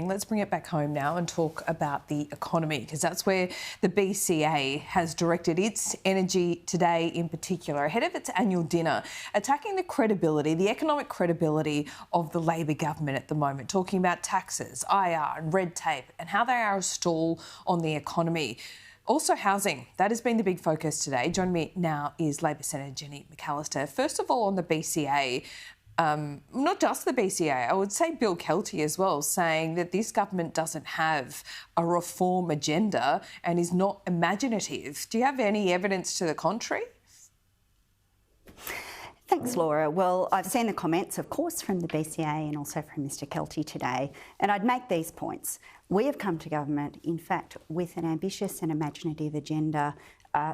let's bring it back home now and talk about the economy, because that's where the BCA has directed its energy today in particular, ahead of its annual dinner, attacking the credibility, the economic credibility of the Labor government at the moment, talking about taxes, IR and red tape and how they are a stall on the economy. Also housing, that has been the big focus today. Joining me now is Labor Senator Jenny McAllister. First of all, on the BCA, not just the BCA, I would say Bill Kelty as well, saying that this government doesn't have a reform agenda and is not imaginative. Do you have any evidence to the contrary? Thanks, Laura. Well, I've seen the comments, of course, from the BCA and also from Mr Kelty today, and I'd make these points. We have come to government, in fact, with an ambitious and imaginative agenda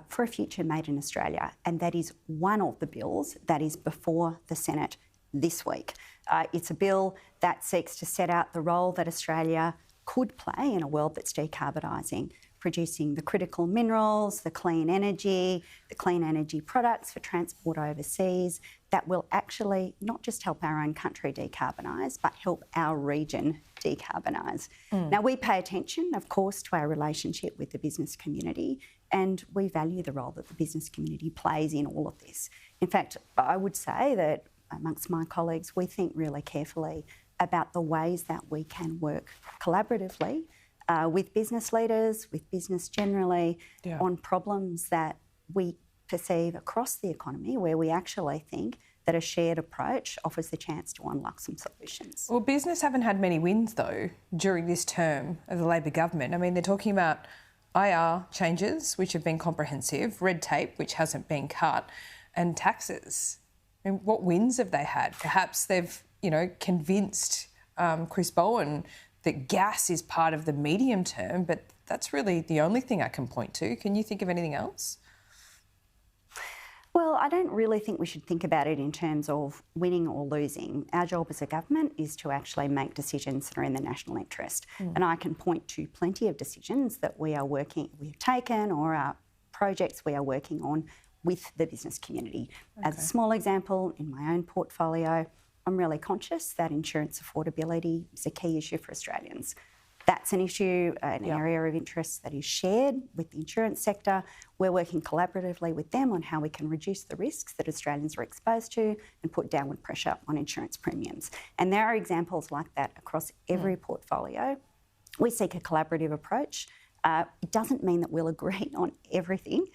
for a future made in Australia, and that is one of the bills that is before the Senate this week. It's a bill that seeks to set out the role that Australia could play in a world that's decarbonising, producing the critical minerals, the clean energy products for transport overseas that will actually not just help our own country decarbonise, but help our region decarbonise. Now, we pay attention, of course, to our relationship with the business community, and we value the role that the business community plays in all of this. In fact, I would say that amongst my colleagues, we think really carefully about the ways that we can work collaboratively with business leaders, with business generally, on problems that we perceive across the economy where we actually think that a shared approach offers the chance to unlock some solutions. Well, business haven't had many wins, though, during this term of the Labor government. I mean, they're talking about IR changes, which have been comprehensive, red tape, which hasn't been cut, and taxes. I mean, what wins have they had? Perhaps they've, convinced Chris Bowen that gas is part of the medium term, but that's really the only thing I can point to. Can you think of anything else? Well, I don't really think we should think about it in terms of winning or losing. Our job as a government is to actually make decisions that are in the national interest. And I can point to plenty of decisions that we've taken or our projects we are working on with the business community. Okay. As a small example, in my own portfolio, I'm really conscious that insurance affordability is a key issue for Australians. That's an issue, an area of interest that is shared with the insurance sector. We're working collaboratively with them on how we can reduce the risks that Australians are exposed to and put downward pressure on insurance premiums. And there are examples like that across every portfolio. We seek a collaborative approach. It doesn't mean that we'll agree on everything.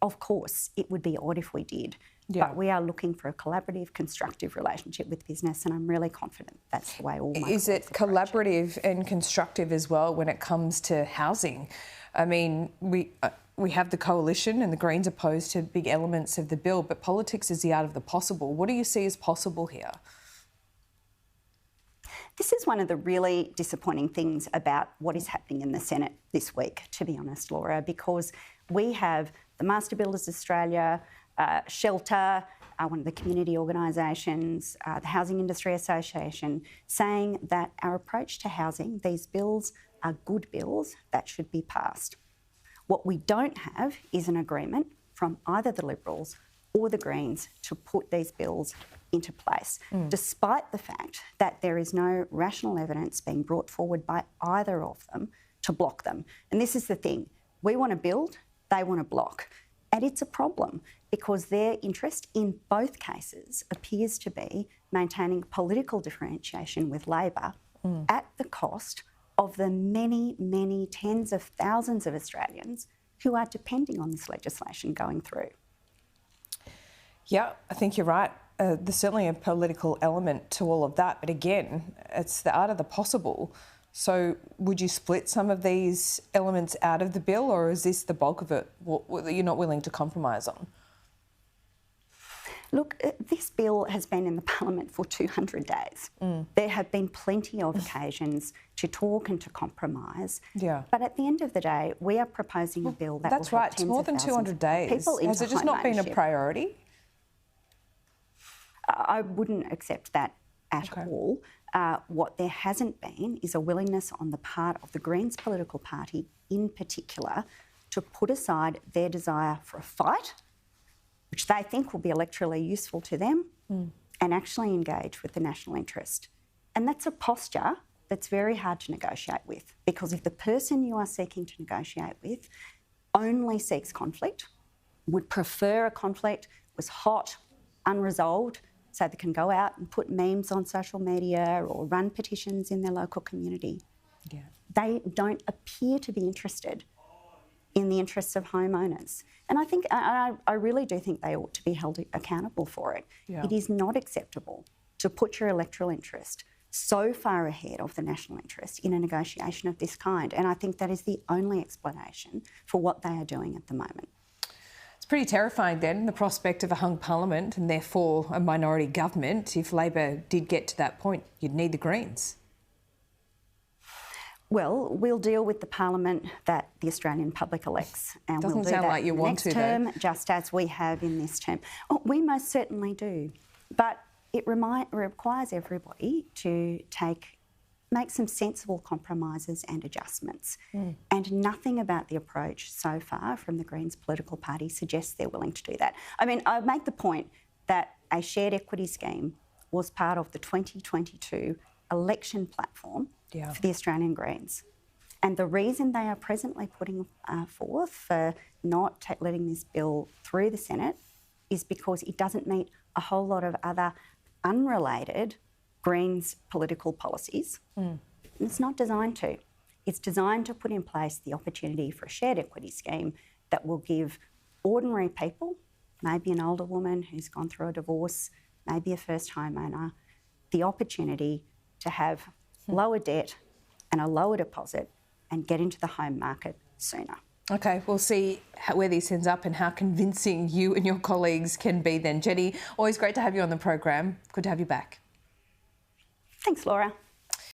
Of course, it would be odd if we did. But we are looking for a collaborative, constructive relationship with business, and I'm really confident that's the way all my Is it collaborative and constructive as well when it comes to housing? I mean, we have the coalition and the Greens opposed to big elements of the bill, but politics is the art of the possible. What do you see as possible here? This is one of the really disappointing things about what is happening in the Senate this week, to be honest, Laura, because we have the Master Builders Australia, Shelter, one of the community organisations, the Housing Industry Association, saying that our approach to housing, these bills are good bills that should be passed. What we don't have is an agreement from either the Liberals or the Greens to put these bills into place, despite the fact that there is no rational evidence being brought forward by either of them to block them. And this is the thing. We want to build, they want to block. And it's a problem because their interest in both cases appears to be maintaining political differentiation with Labor at the cost of the many, many tens of thousands of Australians who are depending on this legislation going through. Yeah, I think you're right. There's certainly a political element to all of that. But again, it's the art of the possible. So would you split some of these elements out of the bill, or is this the bulk of it that you're not willing to compromise on? Look, this bill has been in the Parliament for 200 days. There have been plenty of occasions to talk and to compromise. But at the end of the day, we are proposing a bill that will help tens of thousands. That's right, it's more than 200 days. Has it just not been a priority? I wouldn't accept that at all. What there hasn't been is a willingness on the part of the Greens political party in particular to put aside their desire for a fight, which they think will be electorally useful to them, and actually engage with the national interest. And that's a posture that's very hard to negotiate with, because if the person you are seeking to negotiate with only seeks conflict, would prefer a conflict, was hot, unresolved, so they can go out and put memes on social media or run petitions in their local community. Yeah. They don't appear to be interested in the interests of homeowners. And I think, I really do think they ought to be held accountable for it. Yeah. It is not acceptable to put your electoral interest so far ahead of the national interest in a negotiation of this kind. And I think that is the only explanation for what they are doing at the moment. It's pretty terrifying then, the prospect of a hung parliament and therefore a minority government. If Labor did get to that point, you'd need the Greens. Well, we'll deal with the parliament that the Australian public elects, and Doesn't we'll do sound that like you want next to, term, though. just as we have in this term. Oh, we most certainly do, but it requires everybody to make some sensible compromises and adjustments. And nothing about the approach so far from the Greens political party suggests they're willing to do that. I mean, I make the point that a shared equity scheme was part of the 2022 election platform for the Australian Greens. And the reason they are presently putting forth for not letting this bill through the Senate is because it doesn't meet a whole lot of other unrelated Greens political policies. And it's not designed to. It's designed to put in place the opportunity for a shared equity scheme that will give ordinary people, maybe an older woman who's gone through a divorce, maybe a first homeowner, the opportunity to have lower debt and a lower deposit and get into the home market sooner. OK, we'll see where this ends up and how convincing you and your colleagues can be then. Jenny, always great to have you on the program. Good to have you back. Thanks, Laura.